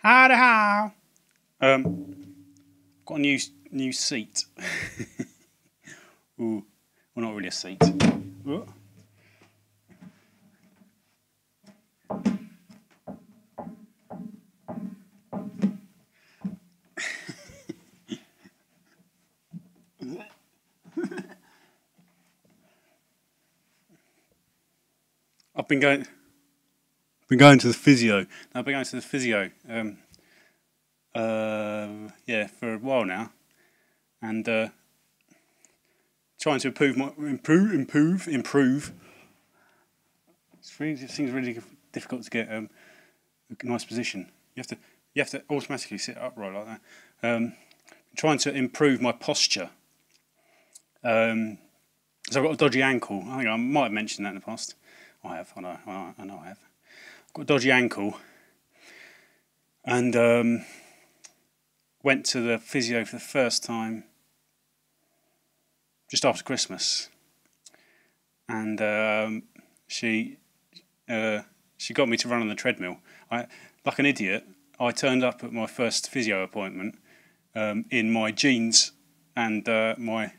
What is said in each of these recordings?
Howdy how. Got a new seat. Ooh, well, not really a seat. Ooh. I've been going to the physio. I've been going to the physio. Yeah, for a while now, and trying to improve. It seems really difficult to get a nice position. You have to automatically sit upright like that. Trying to improve my posture. So I've got a dodgy ankle. I think I might have mentioned that in the past. I have. I know I have. I've got a dodgy ankle, and went to the physio for the first time just after Christmas, and she got me to run on the treadmill. Like an idiot, I turned up at my first physio appointment in my jeans and and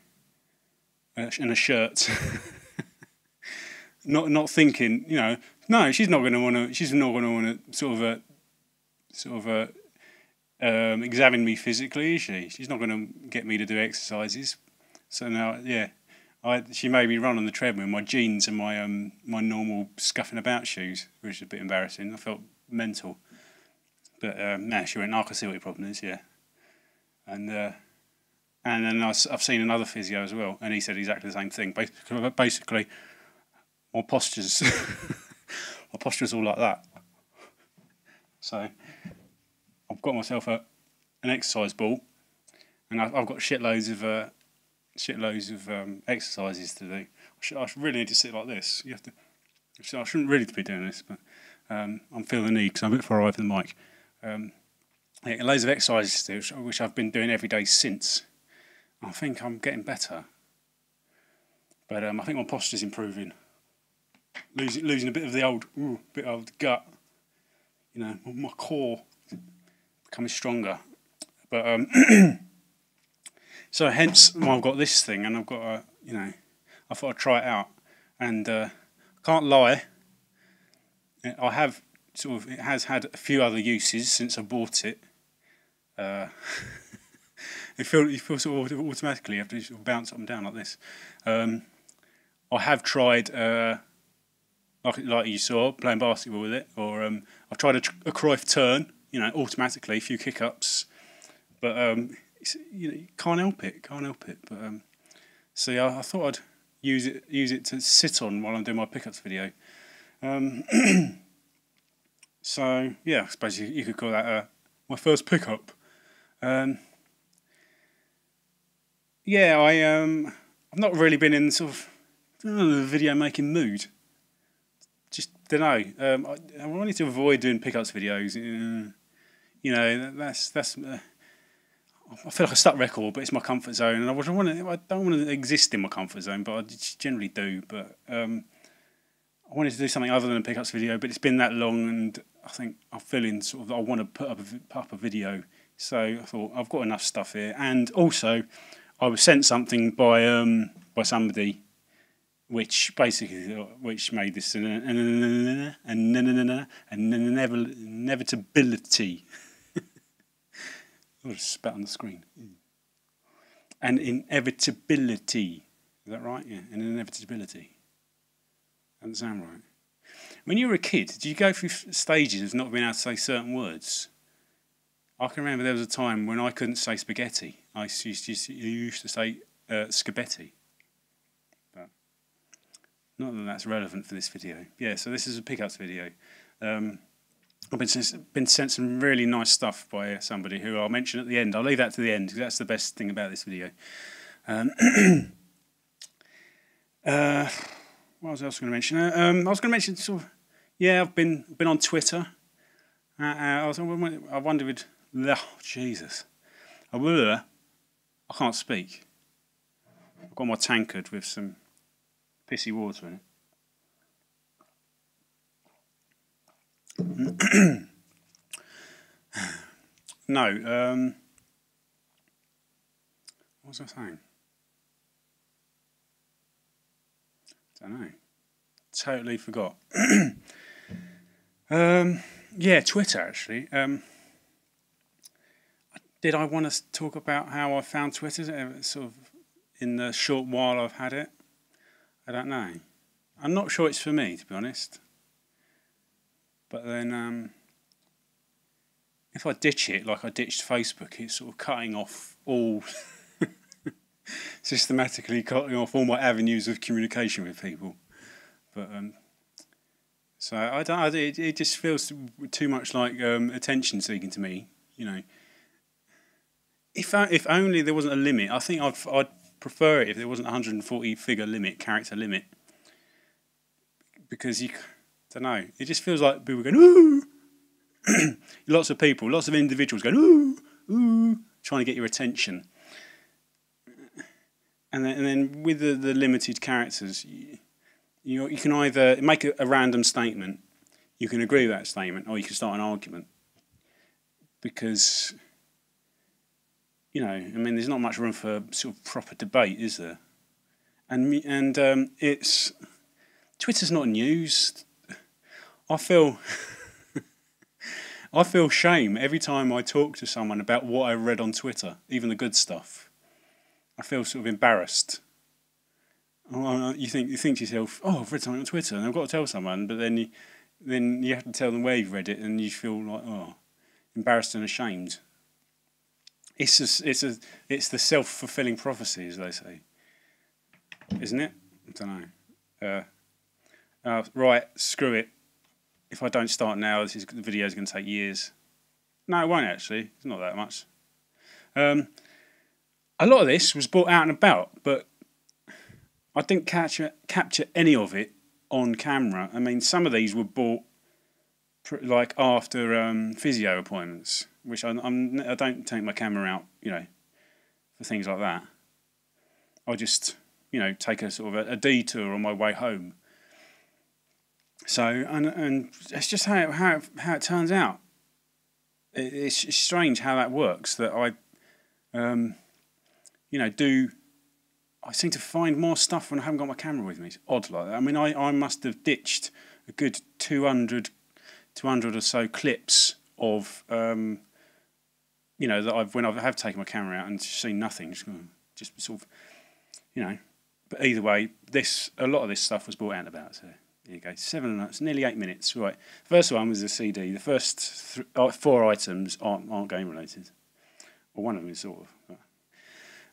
a shirt, not thinking, no, she's not going to want to sort of examine me physically, is she? She's not going to get me to do exercises. So now, yeah, she made me run on the treadmill in my jeans and my normal scuffing about shoes, which is a bit embarrassing. I felt mental. But no, she went, I can see what your problem is, yeah. And then I've seen another physio as well, and he said exactly the same thing. Basically, my posture's all like that. So I've got myself an exercise ball, and I've got shitloads of exercises to do. I really need to sit like this. I shouldn't really be doing this, but I'm feeling the need because I'm a bit far away from the mic. Yeah, loads of exercises to do, which I've been doing every day since. I think I'm getting better, but I think my posture's improving. Losing a bit of the old gut. My core becoming stronger. But so hence I've got this thing, and I've got I thought I'd try it out, and I can't lie. I have it has had a few other uses since I bought it. You feel sort of automatically you have to sort of bounce up and down like this. I have tried, like you saw, playing basketball with it, or I've tried a Cruyff turn, automatically, a few kick-ups, but you can't help it. But so yeah, I thought I'd use it to sit on while I'm doing my pickups video. So yeah, I suppose you could call that my first pickup. Yeah, I've not really been in sort of the video making mood. Just don't know. I wanted to avoid doing pickups videos. That's. I feel like a stuck record, but it's my comfort zone, and I don't want to exist in my comfort zone, but I just generally do. But I wanted to do something other than a pickups video, but it's been that long, and I think I'm feeling sort of I want to put up a video. So I thought I've got enough stuff here, and also I was sent something by somebody, which made this an inevitability. I'll just spat on the screen. An inevitability. Is that right? Yeah, an inevitability. Doesn't sound right. When you were a kid, did you go through stages of not being able to say certain words? I can remember there was a time when I couldn't say spaghetti. I used to say scabetti. But not that that's relevant for this video. Yeah, so this is a pickups video. I've been sent some really nice stuff by somebody who I'll mention at the end. I'll leave that to the end because that's the best thing about this video. What was I going to mention? I was going to mention sort of, yeah, I've been on Twitter. I wondered, Jesus, I can't speak. I've got my tankard with some pissy water in it. No. What was I saying? Don't know. Totally forgot. Yeah, Twitter actually. Did I want to talk about how I found Twitter? Sort of in the short while I've had it. I don't know. I'm not sure it's for me, to be honest. But then, if I ditch it like I ditched Facebook, it's sort of cutting off all, systematically cutting off all my avenues of communication with people. But so I don't. It just feels too much like attention seeking to me. You know. If only there wasn't a limit. I think I'd prefer it if there wasn't a 140 figure limit, character limit. Because you don't know. It just feels like people going ooh. Lots of people, lots of individuals going ooh, ooh, trying to get your attention. And then with the limited characters, you can either make a random statement, you can agree with that statement, or you can start an argument. Because, you know, I mean, there's not much room for sort of proper debate, is there? And it's Twitter's not news. I feel shame every time I talk to someone about what I read on Twitter, even the good stuff. I feel sort of embarrassed. You think to yourself, "Oh, I've read something on Twitter, and I've got to tell someone," but then you have to tell them where you've read it, and you feel like, oh, embarrassed and ashamed. It's the self-fulfilling prophecy, as they say, isn't it? I don't know. Right, screw it. If I don't start now, the video is going to take years. No, it won't actually. It's not that much. A lot of this was brought out and about, but I didn't capture any of it on camera. I mean, some of these were bought like after physio appointments, which I don't take my camera out, you know, for things like that. I just, you know, take a sort of a detour on my way home. So and it's just how it turns out. It's strange how that works. That I, you know, I seem to find more stuff when I haven't got my camera with me. It's odd like that. I mean, I must have ditched a good 200 or so clips of, you know, that when I have taken my camera out and seen nothing. Just sort of, you know. But either way, a lot of this stuff was brought out about. So there you go. 7 minutes, nearly 8 minutes. Right. First one was the CD. The first 4 items aren't game related. Well, one of them is sort of.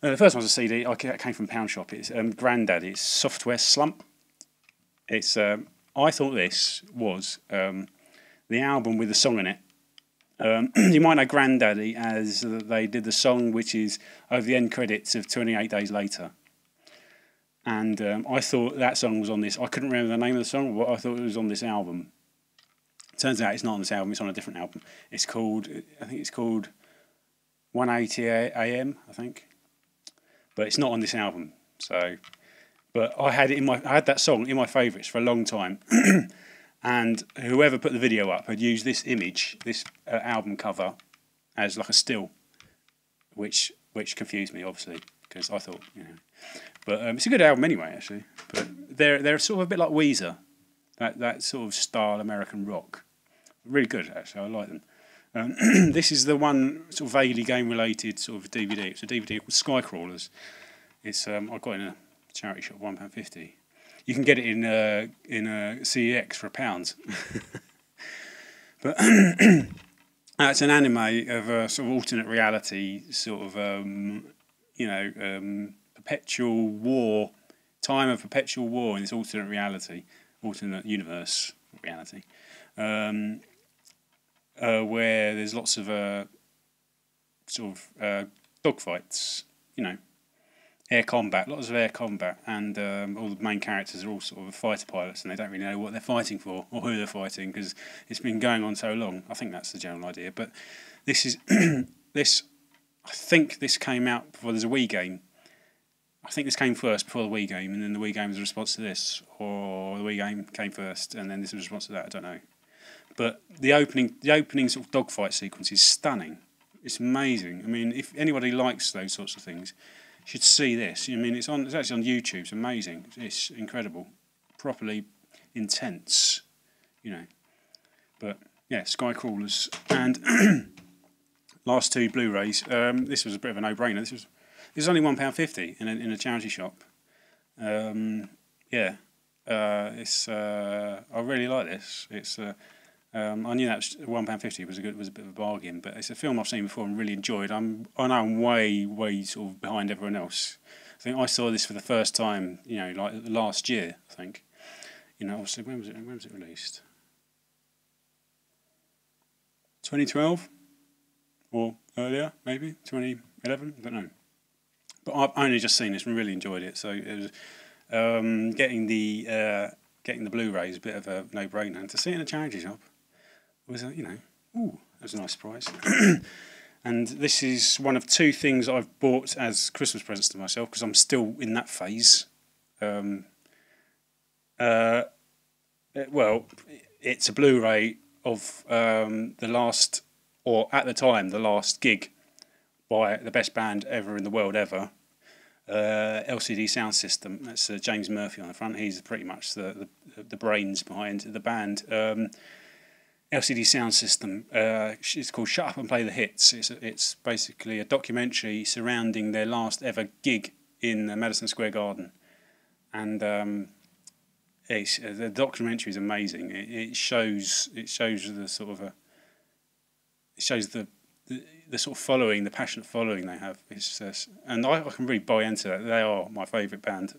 The first one's a CD. It came from Pound Shop. It's Grandaddy. It's Software Slump. It's. I thought this was the album with the song in it. You might know Grandaddy as they did the song which is over the end credits of 28 Days Later. And I thought that song was on this. I couldn't remember the name of the song, but I thought it was on this album. Turns out it's not on this album. It's on a different album. I think it's called 180 AM, I think. But it's not on this album. So, but I had that song in my favourites for a long time. And whoever put the video up had used this image, this album cover, as like a still, which confused me obviously because I thought, you know, but it's a good album anyway actually. But they're sort of a bit like Weezer, that sort of style American rock, really good actually. I like them. This is the one sort of vaguely game related sort of DVD. It's a DVD called Skycrawlers. It's I got it in a charity shop, £1.50. You can get it in a CEX for £1. But it's an anime of a sort of alternate reality, sort of perpetual war, time of perpetual war in this alternate reality, alternate universe reality, where there's lots of dogfights, you know. Lots of air combat, and all the main characters are all sort of fighter pilots, and they don't really know what they're fighting for or who they're fighting because it's been going on so long. I think that's the general idea. But this is I think this came out before there's a Wii game. I think this came first before the Wii game, and then the Wii game was a response to this, or the Wii game came first, and then this was a response to that. I don't know. But the opening sort of dogfight sequence is stunning. It's amazing. I mean, if anybody likes those sorts of things, you should see this. I mean, it's actually on YouTube. It's amazing. It's incredible, properly intense, you know. But yeah, Sky Crawlers and last two Blu-rays. This was a bit of a no-brainer. This was only £1.50 in a charity shop. Yeah, it's I really like this. It's I knew that £1.50 was a bit of a bargain, but it's a film I've seen before and really enjoyed. I know I'm way sort of behind everyone else. I think I saw this for the first time, you know, like last year. I think, you know, obviously when was it released? 2012 or earlier, maybe 2011. I don't know. But I've only just seen this and really enjoyed it. So it was getting the Blu-Rays a bit of a no-brainer, and to see it in a charity shop was you know, ooh, that was a nice surprise. And this is one of two things I've bought as Christmas presents to myself because I'm still in that phase. Well, it's a Blu-ray of the last, or at the time, the last gig by the best band ever in the world ever. LCD Sound System. That's James Murphy on the front. He's pretty much the brains behind the band. LCD Sound System. It's called "Shut Up and Play the Hits." It's basically a documentary surrounding their last ever gig in Madison Square Garden, and the documentary is amazing. It shows the sort of it shows the sort of following, the passionate following they have. It's and I can really buy into that. They are my favourite band,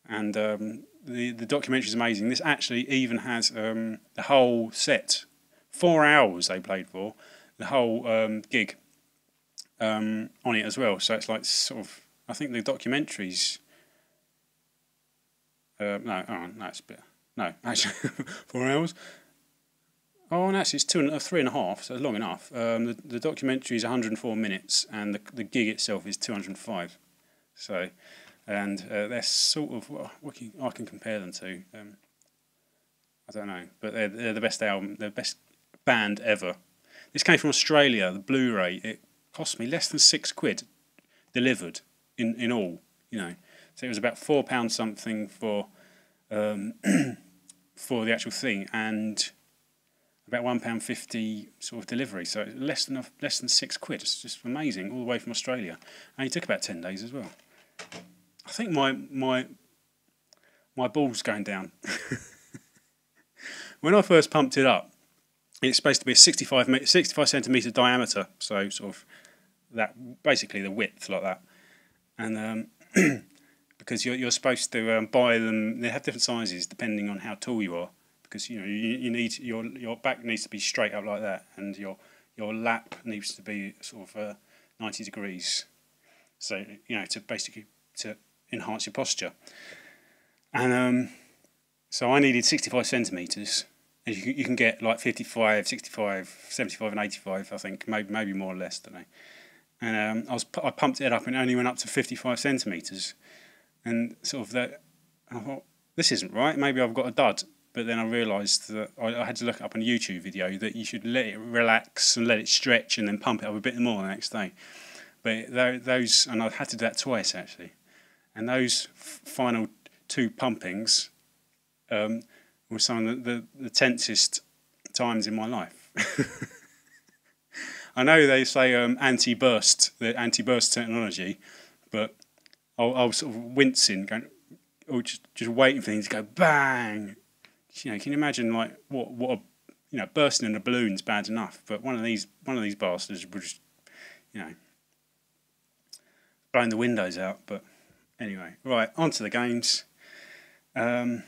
and the documentary is amazing. This actually even has the whole set, 4 hours they played for, the whole gig on it as well. So it's like sort of, I think the documentaries. No, it's a bit. No, actually, 4 hours. Oh, and actually, it's 3.5, so it's long enough. The documentary is 104 minutes, and the gig itself is 205. So, and they're sort of what I can compare them to. I don't know, but they're the best album, the best band ever. This came from Australia. The Blu-ray, it cost me less than £6 delivered in all. You know, so it was about £4 something for for the actual thing, and about £1.50 sort of delivery, so less than £6. It's just amazing, all the way from Australia, and it took about 10 days as well. I think my ball's going down. When I first pumped it up, it's supposed to be a 65 centimetre diameter, so sort of that, basically the width like that, and because you're supposed to buy them. They have different sizes depending on how tall you are. Because you know you need your back needs to be straight up like that, and your lap needs to be sort of 90 degrees. So you know to enhance your posture. And so I needed 65 centimeters, and you can get like 55, 65, 75, and 85. I think maybe more or less, don't know. And I pumped it up, and it only went up to 55 centimeters, and sort of that. I thought, this isn't right. Maybe I've got a dud. But then I realised that I had to look up on a YouTube video that you should let it relax and let it stretch and then pump it up a bit more the next day. But those, and I had to do that twice actually. And those final two pumpings were some of the tensest times in my life. I know they say anti-burst technology, but I was sort of wincing, going, or just waiting for things to go bang. You know, can you imagine like what a, bursting in a balloon's bad enough, but one of these bastards would just, blowing the windows out. But anyway, right, on to the games. The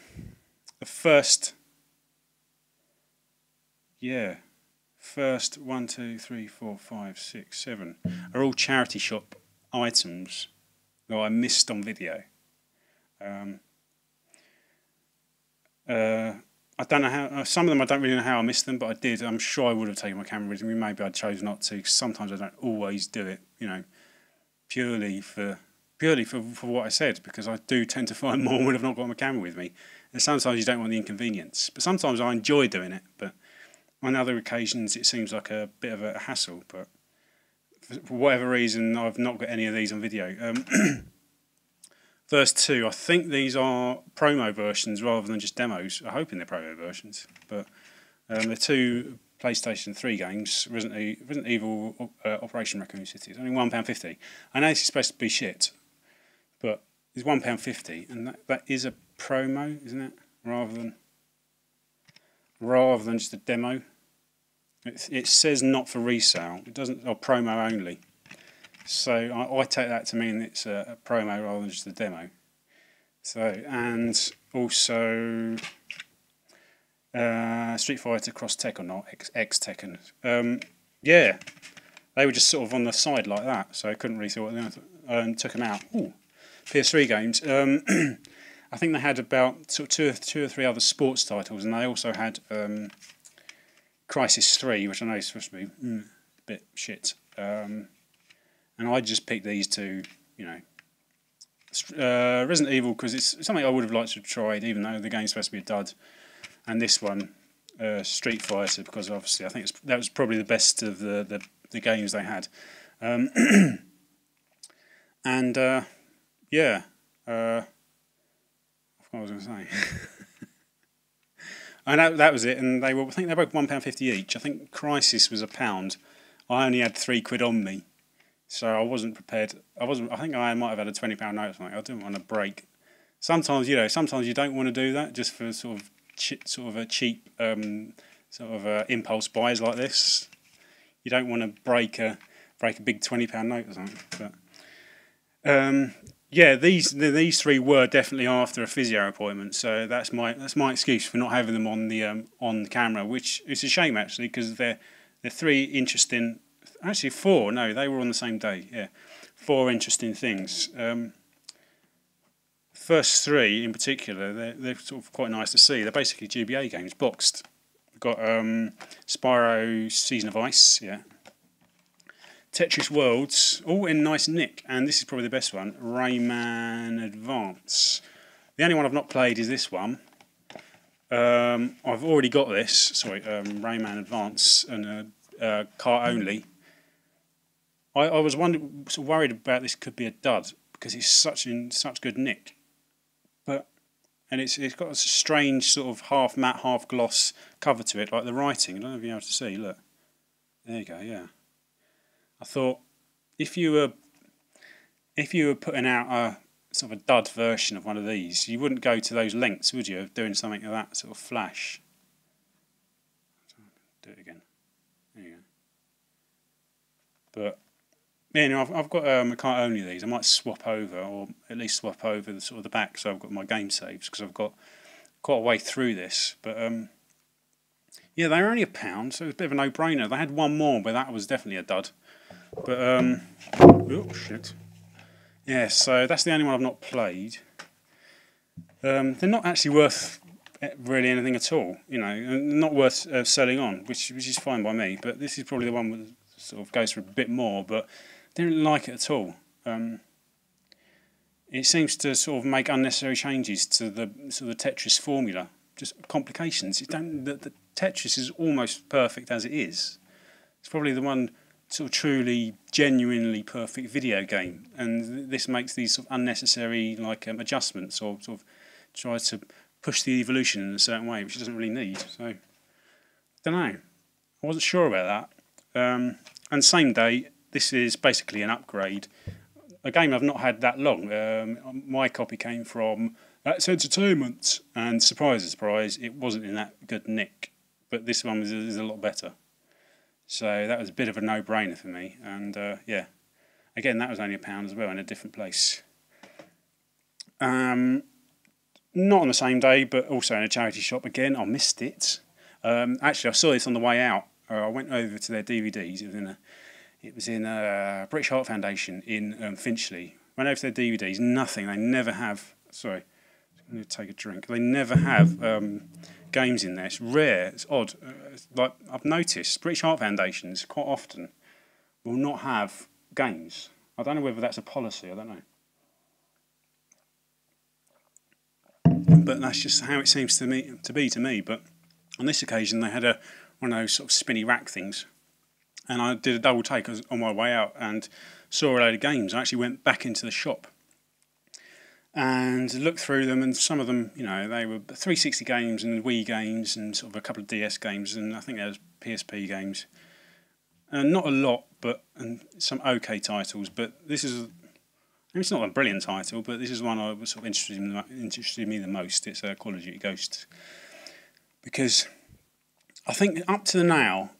first 1, 2, 3, 4, 5, 6, 7 are all charity shop items that I missed on video. I don't know how. Some of them I don't really know how I missed them, but I did. I'm sure I would have taken my camera with me. Maybe I chose not to. 'Cause sometimes I don't always do it. Purely for what I said, because I do tend to find more when I've not got my camera with me. And sometimes you don't want the inconvenience, but sometimes I enjoy doing it. But on other occasions, it seems like a bit of a hassle. But for whatever reason, I've not got any of these on video. First two, I think these are promo versions rather than just demos. I'm hoping they're promo versions, but they're two PlayStation 3 games, Resident Evil Operation Raccoon City. It's only £1.50. I know this is supposed to be shit, but it's £1.50, and that is a promo, isn't it? Rather than just a demo. It says not for resale. It doesn't, or promo only. So I take that to mean it's a promo rather than just a demo. So, and also Street Fighter Cross Tekken or X Tekken. Yeah, they were just sort of on the side like that, so I couldn't really see what they were. Took them out. Ooh, PS3 games. I think they had about sort of two or three other sports titles, and they also had Crisis 3, which I know is supposed to be a bit shit. And I just picked these two, you know. Resident Evil, because it's something I would have liked to have tried, even though the game's supposed to be a dud. And this one, Street Fighter, because obviously I think that was probably the best of the games they had. And yeah, I forgot what I was going to say. And that was it. And I think they were both £1.50 each. I think Crisis was £1. I only had £3 on me, so I wasn't prepared. I think I might have had a £20 note or something. I didn't want to break. Sometimes you don't want to do that just for sort of a cheap impulse buys like this. You don't want to break a big £20 note or something. But yeah, these three were definitely after a physio appointment, so that's my excuse for not having them on the camera, which is a shame actually, because they're three interesting. Actually, four. No, they were on the same day. Yeah, four interesting things. First three in particular, they're sort of quite nice to see. They're basically GBA games, boxed. We've got Spyro Season of Ice, yeah. Tetris Worlds, all in nice nick, and this is probably the best one, Rayman Advance. The only one I've not played is this one. I've already got this, Rayman Advance, and car only. I was worried about this could be a dud, because it's in such good nick. And it's got a strange sort of half matte, half gloss cover to it, like the writing. I don't know if you're able to see. Look, there you go. Yeah, I thought if you were putting out a sort of a dud version of one of these, you wouldn't go to those lengths, would you, of doing something of that sort of flash? Do it again. There you go. But yeah, I've got I can't only these. I might swap over, or at least swap over the sort of the back, so I've got my game saves, because I've got quite a way through this. But yeah, they were only £1, so it was a bit of a no-brainer. They had one more, but that was definitely a dud. But oh shit. Yeah, so that's the only one I've not played. They're not actually worth really anything at all, you know, and not worth selling on, which is fine by me. But this is probably the one that sort of goes for a bit more, but didn't like it at all. It seems to sort of make unnecessary changes to the Tetris formula, just complications. The Tetris is almost perfect as it is. It's probably the one sort of truly, genuinely perfect video game, and this makes these sort of unnecessary adjustments, or sort of tries to push the evolution in a certain way, which it doesn't really need. So, I don't know. I wasn't sure about that. And same day, this is basically an upgrade. A game I've not had that long. My copy came from That's Entertainment, and surprise, surprise, it wasn't in that good nick. But this one is a lot better. So that was a bit of a no-brainer for me. And yeah, again, that was only £1 as well in a different place. Not on the same day, but also in a charity shop again. I missed it. Actually, I saw this on the way out. I went over to their DVDs. It was in British Heart Foundation in Finchley. Went over to their DVDs. Nothing. They never have. Sorry, I'm going to take a drink. They never have games in there. It's rare. It's odd. Like I've noticed, British Heart Foundations quite often will not have games. I don't know whether that's a policy. I don't know. But that's just how it seems to be to me. But on this occasion, they had one of those sort of spinny rack things, and I did a double take on my way out and saw a load of games. I actually went back into the shop and looked through them, and some of them, you know, they were 360 games and Wii games and sort of a couple of DS games, and I think there was PSP games. And not a lot, but and some okay titles. But this is, it's not a brilliant title, but this is one I was sort of interested me the most. It's Call of Duty Ghosts, because I think up to now,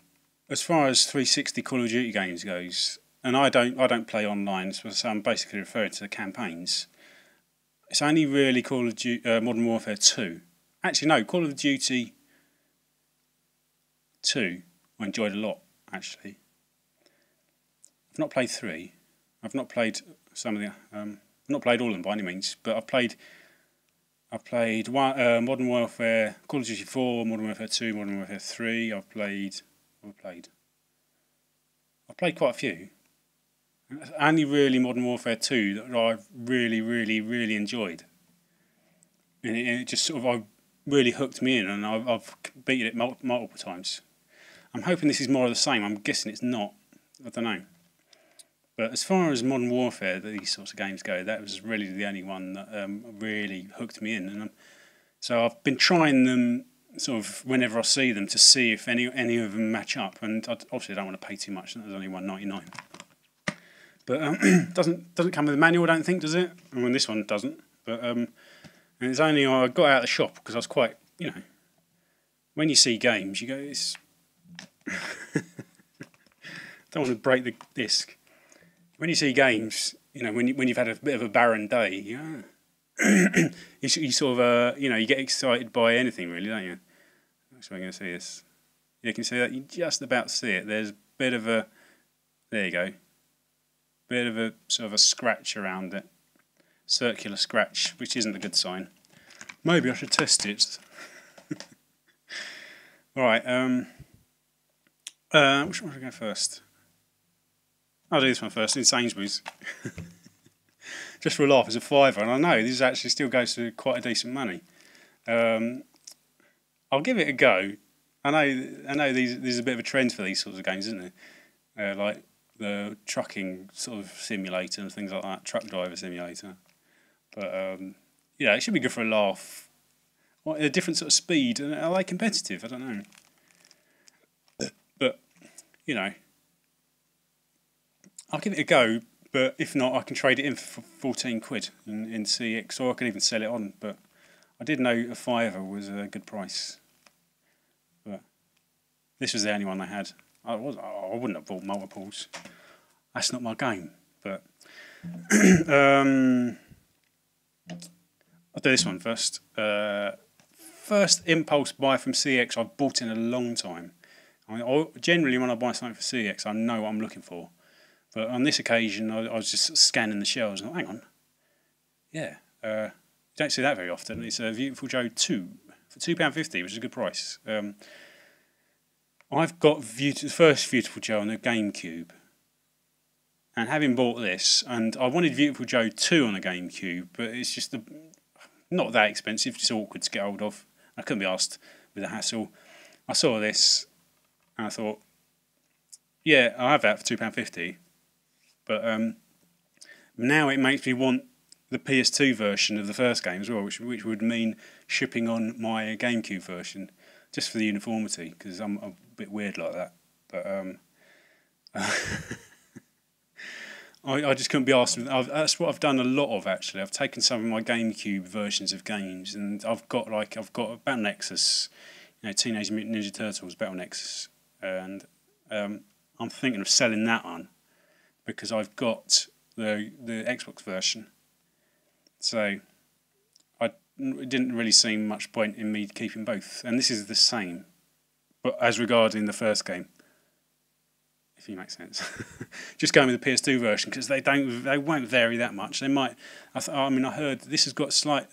as far as 360 Call of Duty games goes, and I don't play online, so I'm basically referring to the campaigns. It's only really Call of Duty Modern Warfare 2. Actually, no, Call of Duty 2 I enjoyed a lot, actually. I've not played 3. I've not played some of the... not played all of them by any means, but I've played Modern Warfare, Call of Duty 4, Modern Warfare 2, Modern Warfare 3. I've played quite a few. Only really Modern Warfare 2 that I've really enjoyed. And it just sort of really hooked me in, and I've beaten it multiple times. I'm hoping this is more of the same. I'm guessing it's not. I don't know. But as far as Modern Warfare, these sorts of games go, that was really the only one that really hooked me in. And so I've been trying them sort of whenever I see them to see if any of them match up. And obviously I don't want to pay too much. There's only $1.99. But doesn't come with a manual, I don't think, does it? I mean, this one doesn't. But and it's only I got out of the shop because I was quite, you know, when you see games, you go, it's don't want to break the disc. When you see games, you know, when you've had a bit of a barren day, you sort of you know, you get excited by anything, really, don't you? Actually, I'm going to see this. You can see that. You just about see it. There's a bit of a, there you go. Bit of a sort of a scratch around it, circular scratch, which isn't a good sign. Maybe I should test it. All right. Which one should I go first? I'll do this one first. In Sainsbury's, just for a laugh, it's a £5, and I know this actually still goes to quite a decent money. I'll give it a go. I know. There's a bit of a trend for these sorts of games, isn't there? Like the trucking sort of simulator and things like that, truck driver simulator. But yeah, it should be good for a laugh. What, a different sort of speed, and are they competitive? I don't know. But you know, I'll give it a go. But if not, I can trade it in for 14 quid in CX, or I can even sell it on. But I did know a £5 was a good price. But this was the only one they had. I wouldn't have bought multiples. That's not my game. But I'll do this one first. First impulse buy from CX I've bought in a long time. I mean, generally, when I buy something for CX, I know what I'm looking for. But on this occasion, I was just scanning the shelves and I thought, hang on. Yeah, you don't see that very often. It's a Beautiful Joe 2 for £2.50, which is a good price. I've got the first Beautiful Joe on the GameCube. And having bought this, and I wanted Beautiful Joe 2 on the GameCube, but it's just not that expensive, just awkward to get hold of. I couldn't be asked with a hassle. I saw this and I thought, yeah, I'll have that for £2.50. But now it makes me want the PS2 version of the first game as well, which would mean shipping on my GameCube version, just for the uniformity, because I'm a bit weird like that. But I just couldn't be asked. That's what I've done a lot of, actually. I've taken some of my GameCube versions of games, and I've got Battle Nexus, you know, Teenage Mutant Ninja Turtles Battle Nexus, and I'm thinking of selling that on because I've got the Xbox version. So it didn't really seem much point in me keeping both, and this is the same, but as regarding the first game. If it makes sense, just going with the PS2 version because they won't vary that much. They might. I heard this has got slight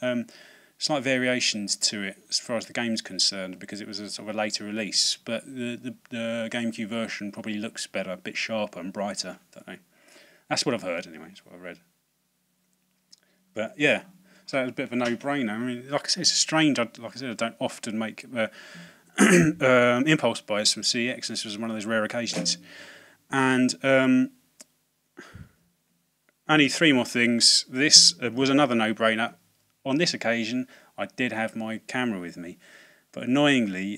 variations to it as far as the game's concerned because it was a sort of a later release. But the GameCube version probably looks better, a bit sharper and brighter. Don't know. That's what I've heard anyway. That's what I've read. But yeah, so it was a bit of a no-brainer. I mean, like I said, it's strange. Like I said, I don't often make impulse buys from CX. This was one of those rare occasions. And only three more things. This was another no-brainer. On this occasion, I did have my camera with me, but annoyingly,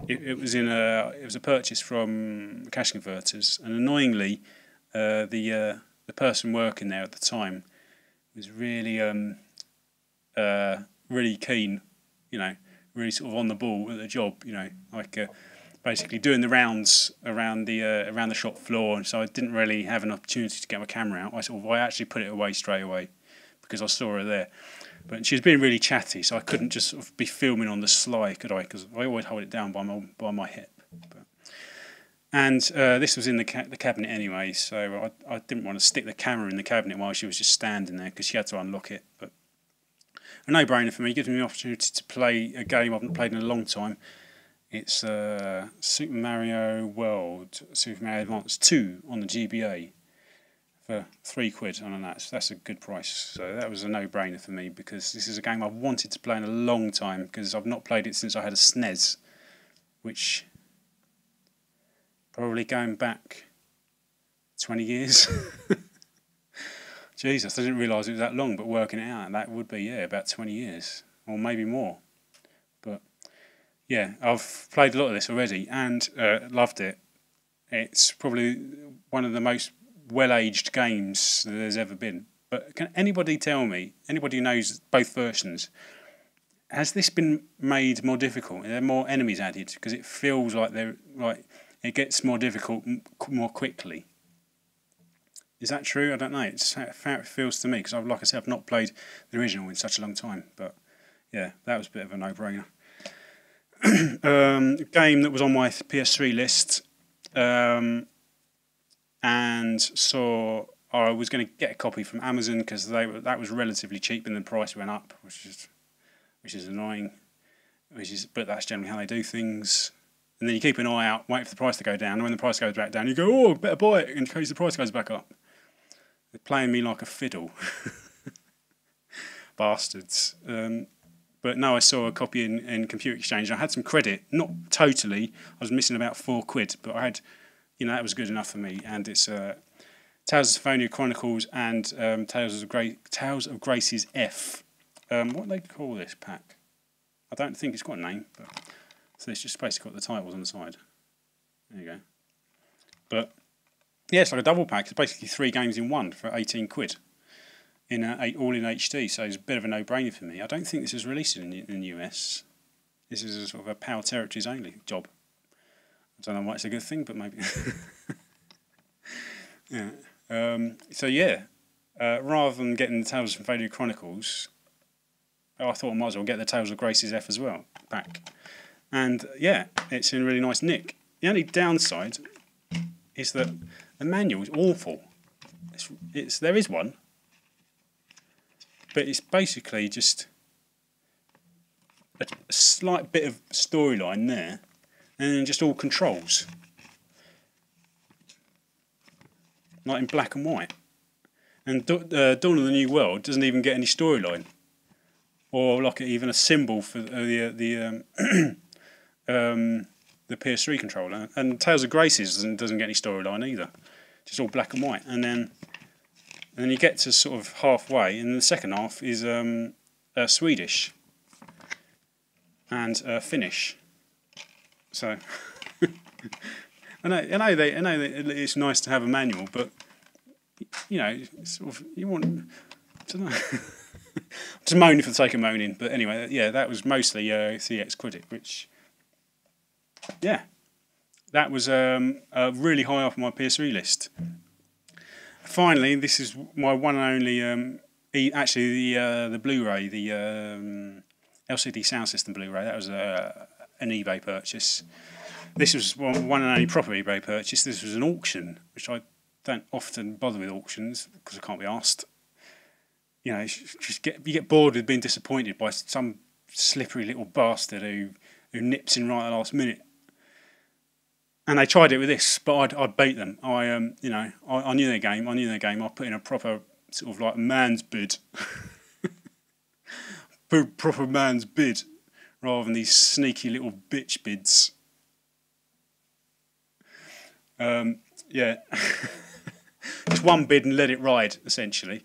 it was a purchase from Cash Converters, and annoyingly, the person working there at the time was really really keen, really sort of on the ball at the job, like basically doing the rounds around the shop floor. And so I didn't really have an opportunity to get my camera out. I actually put it away straight away because I saw her there. But she was being really chatty, so I couldn't just sort of be filming on the sly, could I? Because I always hold it down by my hip. And this was in the cabinet anyway, so I didn't want to stick the camera in the cabinet while she was just standing there because she had to unlock it. But a no-brainer for me. It gives me the opportunity to play a game I've not played in a long time. It's Super Mario World, Super Mario Advance 2 on the GBA for £3, and that's a good price. So that was a no-brainer for me because this is a game I've wanted to play in a long time because I've not played it since I had a SNES, which probably going back 20 years. Jesus, I didn't realise it was that long, but working it out, that would be, about 20 years, or maybe more. But, yeah, I've played a lot of this already, and loved it. It's probably one of the most well-aged games that there's ever been. But can anybody tell me, anybody who knows both versions, has this been made more difficult? Are there more enemies added? Because it feels like it gets more difficult more quickly. Is that true? I don't know. It's how it feels to me because, like I said, I've not played the original in such a long time. But yeah, that was a bit of a no-brainer. Game that was on my PS3 list, and saw I was going to get a copy from Amazon because that was relatively cheap and the price went up, which is annoying. But that's generally how they do things. And then you keep an eye out, wait for the price to go down. And when the price goes back down, you go, "Oh, better buy it," in case the price goes back up. They're playing me like a fiddle. Bastards. But no, I saw a copy in Computer Exchange. I had some credit, not totally. I was missing about £4, but I had, that was good enough for me. And it's Tales of Symphonia Chronicles and Tales of Grace's F. What do they call this pack? I don't think it's got a name, but so it's just basically got the titles on the side. There you go. But yeah, it's like a double pack. It's basically 3 games in one for £18, all in HD. So it's a bit of a no-brainer for me. I don't think this is released in the US. This is a sort of a PAL territories only job. I don't know why it's a good thing, but maybe. Yeah. So yeah, rather than getting the Tales of Symphonia Chronicles, I thought I might as well get the Tales of Grace's F as well back. And yeah, it's in really nice nick. The only downside is that the manual is awful. There is one, but it's basically just a slight bit of storyline there, and then just all controls, like in black and white. And Dawn of the New World doesn't even get any storyline, or like even a symbol for the PS3 controller. And Tales of Graces doesn't get any storyline either, just all black and white. And then you get to sort of halfway, and the second half is Swedish and Finnish. So I know it's nice to have a manual, but sort of you want. I don't know. Just moaning for the sake of moaning, but anyway, yeah, that was mostly CX Critic, which, yeah, that was really high up on my PS3 list. Finally, this is my one and only, the Blu-Ray, the LCD sound system Blu-ray. That was an eBay purchase. This was one and only proper eBay purchase. This was an auction, which I don't often bother with auctions because I can't be asked. You get bored with being disappointed by some slippery little bastard who nips in right at the last minute. And they tried it with this, but I'd beat them. I knew their game. I put in a proper sort of like man's bid, proper man's bid, rather than these sneaky little bitch bids. Yeah, just one bid and let it ride, essentially.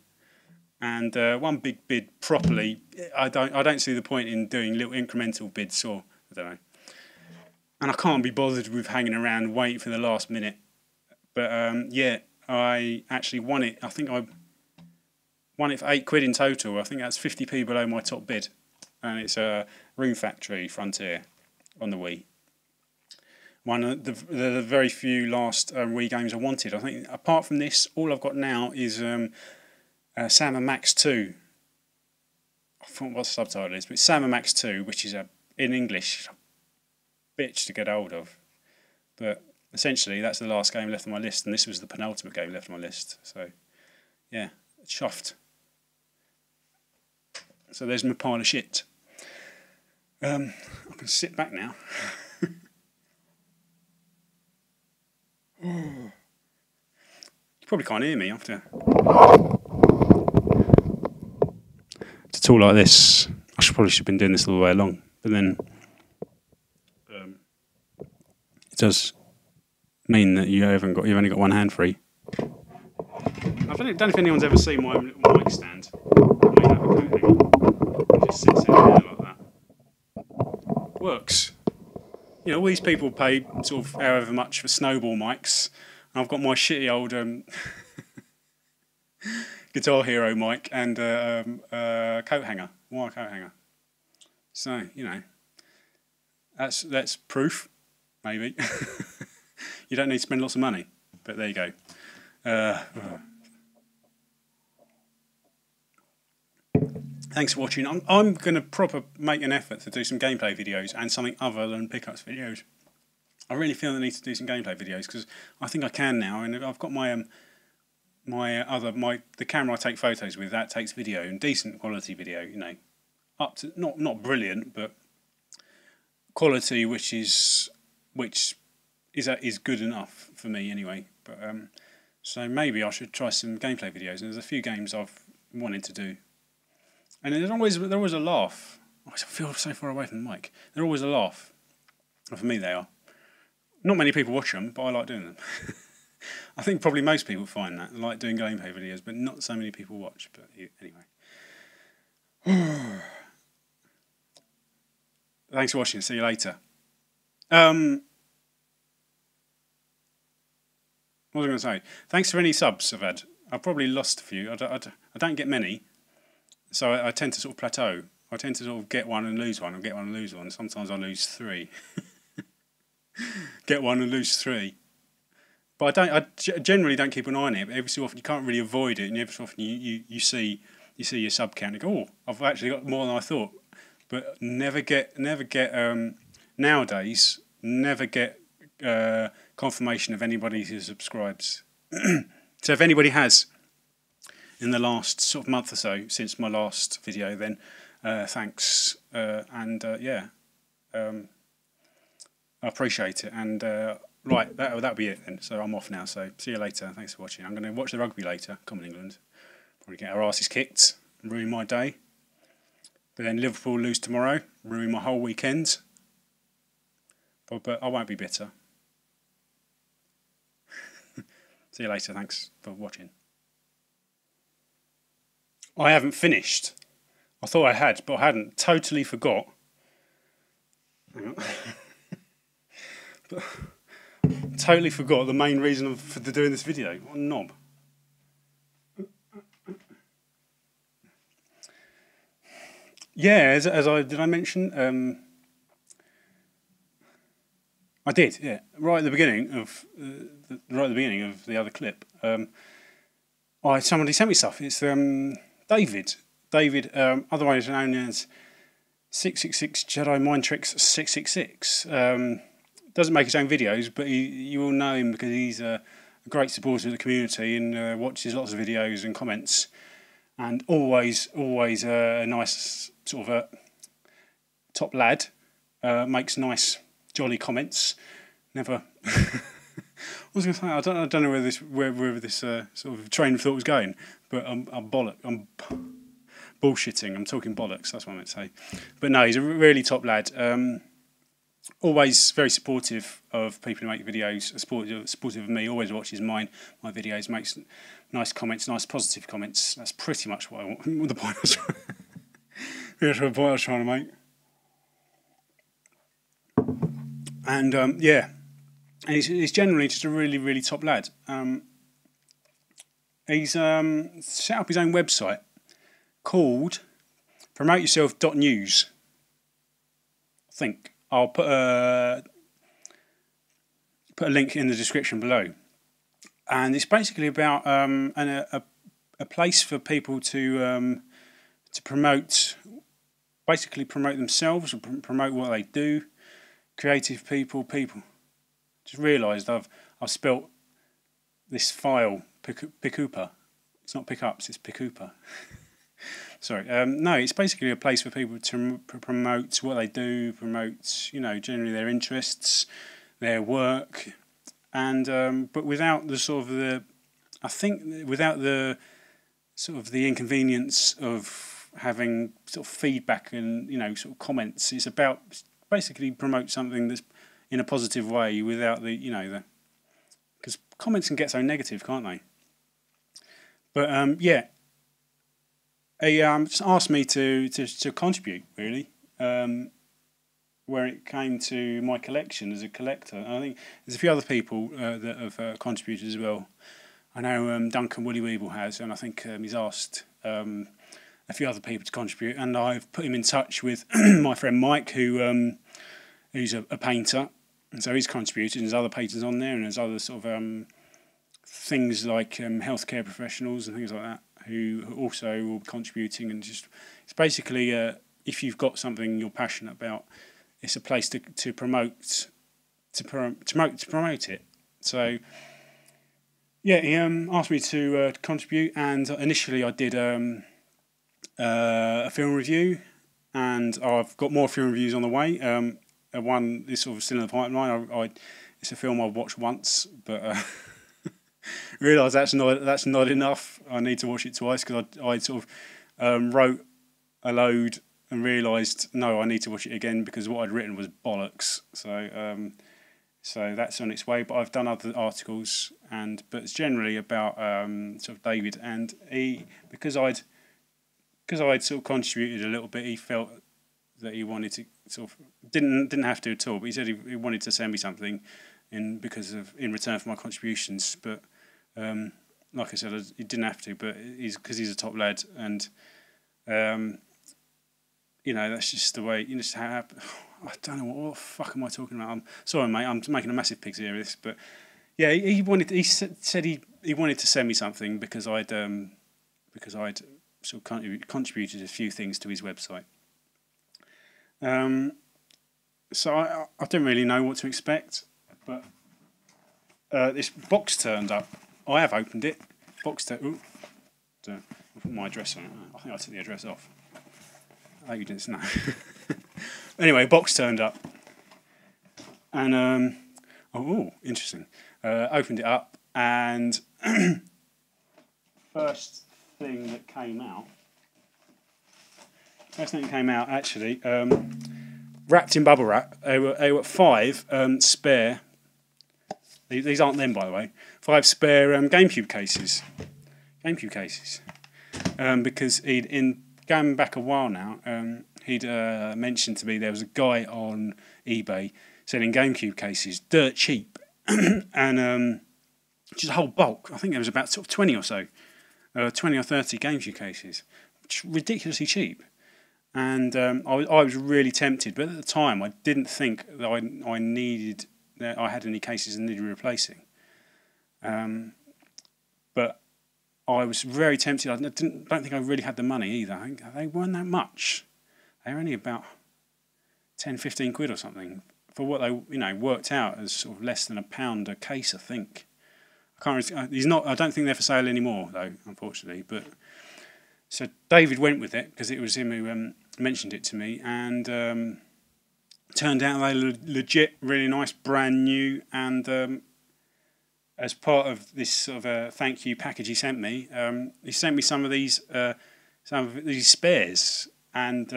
And one big bid properly, I don't see the point in doing little incremental bids, or I don't know. And I can't be bothered with hanging around waiting for the last minute. But yeah, I actually won it. I think I won it for £8 in total. I think that's 50p below my top bid, and it's a Room Factory Frontier on the Wii. One of the very few last Wii games I wanted. I think apart from this, all I've got now is Sam and Max 2. I forgot what the subtitle is, but it's Sam and Max 2, which is in English a bitch to get hold of. But essentially, that's the last game left on my list, and this was the penultimate game left on my list. So, yeah, chuffed. So there's my pile of shit. I can sit back now. You probably can't hear me after. To talk like this, I probably should have been doing this all the way along, but then it does mean that you've only got one hand free. I don't know if anyone's ever seen my mic stand. It just sits in there like that. Works. You know, all these people pay sort of however much for snowball mics, and I've got my shitty old Guitar Hero mic and coat hanger, wire coat hanger. So, you know, that's proof, maybe. You don't need to spend lots of money, but there you go. Thanks for watching. I'm going to make an effort to do some gameplay videos and something other than pickups videos. I really feel the need to do some gameplay videos because I think I can now, and I've got my the camera I take photos with, that takes video, and decent quality video, you know, up to not brilliant, but quality which is good enough for me anyway. But so maybe I should try some gameplay videos. And there's a few games I've wanted to do. And they're always a laugh. I feel so far away from the mic. They're always a laugh. Well, for me, they are. Not many people watch them, but I like doing them. I think probably most people find that. They like doing gameplay videos, but not so many people watch. But anyway. Thanks for watching. See you later. What was I going to say? Thanks for any subs I've had. I've probably lost a few. I don't get many. So I tend to sort of plateau. I tend to sort of get one and lose one, and get one and lose one. Sometimes I lose 3. Get one and lose 3. But I generally don't keep an eye on it. But every so often you can't really avoid it, and every so often you see your sub count and go, oh, I've actually got more than I thought. But never get nowadays never get confirmation of anybody who subscribes. So if anybody has, in the last sort of month or so since my last video, then thanks, yeah, I appreciate it. And right, that'll be it then. So I'm off now. So see you later. Thanks for watching. I'm going to watch the rugby later. Common England, probably get our asses kicked, ruin my day. But then Liverpool lose tomorrow, ruin my whole weekend. But I won't be bitter. See you later. Thanks for watching. I haven't finished. I thought I had, but I hadn't. Totally forgot. Hang on. But totally forgot the main reason for doing this video. What a knob. Yeah, as did I mention? I did. Yeah, right at the beginning of the other clip. Somebody sent me stuff. It's David, otherwise known as 666 Jedi Mind Tricks 666. Doesn't make his own videos, but you will know him because he's a great supporter of the community and watches lots of videos and comments, and always a nice sort of a top lad. Makes nice, jolly comments. Never. I was going to say I don't know where this sort of train of thought was going, but I'm bullshitting. I'm talking bollocks. That's what I meant to say. But no, he's a really top lad. always very supportive of people who make videos, supportive of me, always watches my videos, makes nice comments, nice positive comments. That's pretty much what I want, the point I was trying to make. And yeah, and he's generally just a really, really top lad. He's set up his own website called promoteyourself.news. I think I'll put a link in the description below, and it's basically about a place for people to promote, basically promote themselves, or promote what they do. Creative people. Just realised I've spelt this file Picooper. It's not pickups, it's Picooper. Sorry. No, it's basically a place for people to promote what they do, promote, generally their interests, their work, and but without the sort of without the sort of the inconvenience of having sort of feedback and sort of comments. It's about basically promote something that's in a positive way without the because comments can get so negative, can't they? But yeah. He just asked me to contribute, really, where it came to my collection as a collector. And I think there's a few other people that have contributed as well. I know Duncan Willie Weeble has, and I think he's asked a few other people to contribute. And I've put him in touch with my friend Mike, who's a painter, and so he's contributed. There's other painters on there, and there's other sort of things like healthcare professionals and things like that, who also will be contributing. And just it's basically if you've got something you're passionate about, it's a place to promote it. So yeah, he asked me to contribute, and initially I did a film review, and I've got more film reviews on the way. One is sort of still in the pipeline. It's a film I've watched once, but realised that's not enough. I need to watch it twice, because I sort of wrote a load and realised no, I need to watch it again because what I'd written was bollocks. So that's on its way. But I've done other articles, but it's generally about sort of David, and because I'd sort of contributed a little bit, he felt that he wanted to sort of didn't have to at all, but he said he wanted to send me something in return for my contributions. But like I said, he didn't have to, but because he's a top lad, and that's just the way. I don't know what the fuck am I talking about. I'm sorry, mate. I'm making a massive pig's ear of this, but yeah, he said he wanted to send me something because I'd sort of contributed a few things to his website. So I don't really know what to expect, but this box turned up. I have opened it. I'll put my address on it. I think I took the address off. Oh, you didn't know. Anyway, box turned up, and interesting. Opened it up, and first thing that came out actually, wrapped in bubble wrap. They were 5 spare. These aren't them, by the way. 5 spare GameCube cases. Because going back a while now, he'd mentioned to me there was a guy on eBay selling GameCube cases dirt cheap, and just a whole bulk. I think there was about sort of 20 or so, 20 or 30 GameCube cases, which ridiculously cheap. And I was really tempted, but at the time I didn't think that I had any cases that needed replacing. But I was very tempted. I don't think I really had the money either. I think they weren't that much. They were only about 10, 15 quid or something for what they worked out as sort of less than £1 a case, I think. I don't think they're for sale anymore though, unfortunately. But so David went with it because it was him who mentioned it to me, and turned out they were legit, really nice, brand new. And as part of this sort of thank you package he sent me some of these spares, and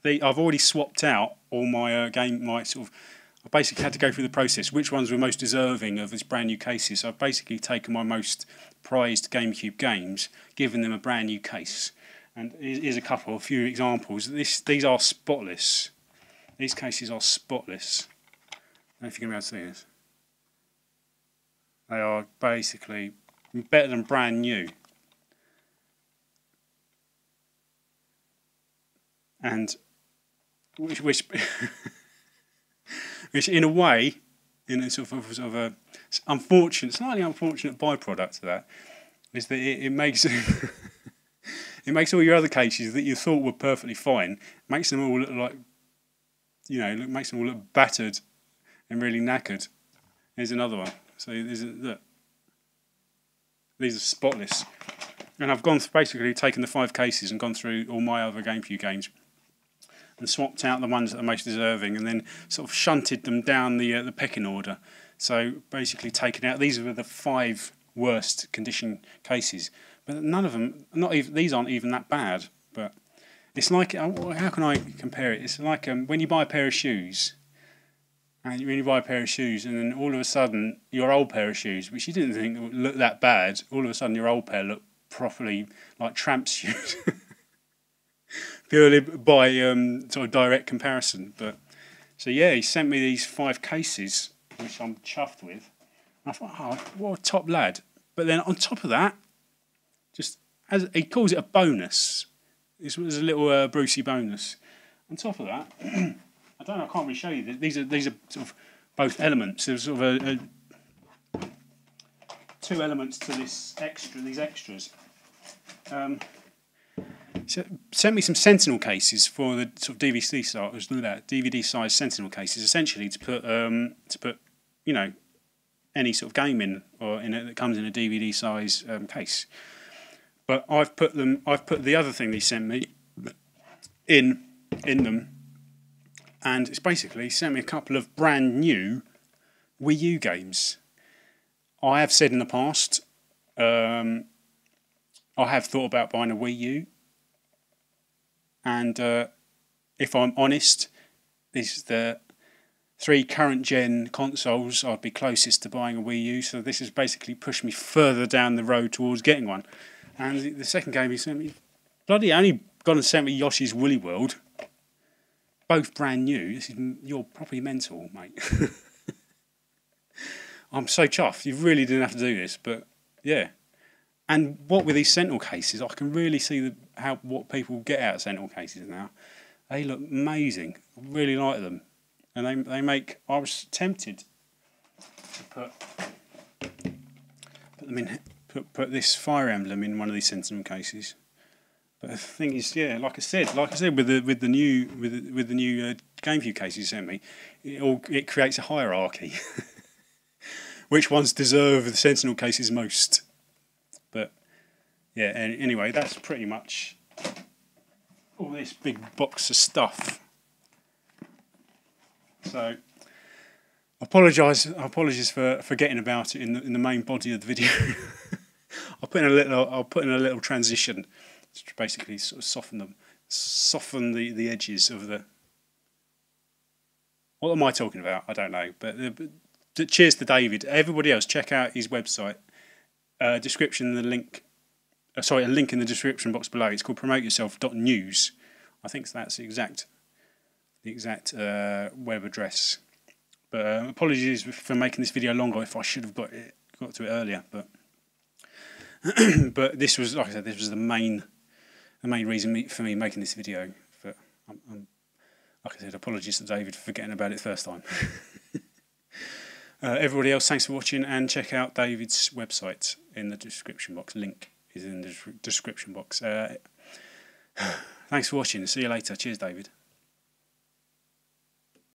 I've already swapped out all my I basically had to go through the process. Which ones were most deserving of this brand new cases? So I've basically taken my most prized GameCube games, given them a brand new case. And here's a few examples. These are spotless. These cases are spotless. I don't know if you can be able to see this. They are basically better than brand new. And which which in a way, in a sort of a slightly unfortunate byproduct of that, is that it makes it makes all your other cases that you thought were perfectly fine, makes them all look like, makes them all look battered and really knackered. Here's another one. So look, these are spotless, and I've basically taken the 5 cases and gone through all my other GameCube games and swapped out the ones that are most deserving, and then sort of shunted them down the pecking order. So basically taken out, these are the 5 worst condition cases, but none of them, these aren't even that bad. But it's like, how can I compare it? It's like when you buy a pair of shoes, and then all of a sudden your old pair of shoes, which you didn't think would look that bad, all of a sudden your old pair look properly like tramp shoes. Purely by sort of direct comparison. But so yeah, he sent me these 5 cases, which I'm chuffed with. And I thought, oh, what a top lad. But then on top of that, just as he calls it a bonus, this was a little Brucey bonus. On top of that, I don't know, I can't really show you. These are sort of both elements. There's sort of 2 elements to these extras. So sent me some Sentinel cases for the sort of DVD size Sentinel cases, essentially to put any sort of game in, or that comes in a DVD size case. But I've put the other thing they sent me in them, and it's basically sent me a couple of brand new Wii U games. I have said in the past, I have thought about buying a Wii U. And if I'm honest, these are the 3 current gen consoles I'd be closest to buying a Wii U. So this has basically pushed me further down the road towards getting one. And the second game he sent me, bloody only gone and sent me Yoshi's Woolly World. Both brand new. You're properly mental, mate. I'm so chuffed. You really didn't have to do this, but yeah. And what with these Sentinel cases, I can really see what people get out of Sentinel cases now. They look amazing. I really like them, and they make. I was tempted to put them in, put this Fire Emblem in one of these Sentinel cases. But the thing is, yeah, like I said, with the new GameCube cases you sent me, it creates a hierarchy. Which ones deserve the Sentinel cases most? But yeah, anyway, that's pretty much all this big box of stuff. So apologies for forgetting about it in the main body of the video. I'll put in a little transition to basically sort of soften the edges of the. What am I talking about? I don't know. But cheers to David. Everybody else, check out his website. A link in the description box below. It's called promoteyourself.news. I think that's the exact web address. But apologies for making this video longer. If I should have got to it earlier, but but this was, like I said, this was the main reason for me making this video. But like I said, apologies to David for forgetting about it first time. Everybody else, thanks for watching, and check out David's website in the description box. Link is in the description box. Thanks for watching. See you later. Cheers, David.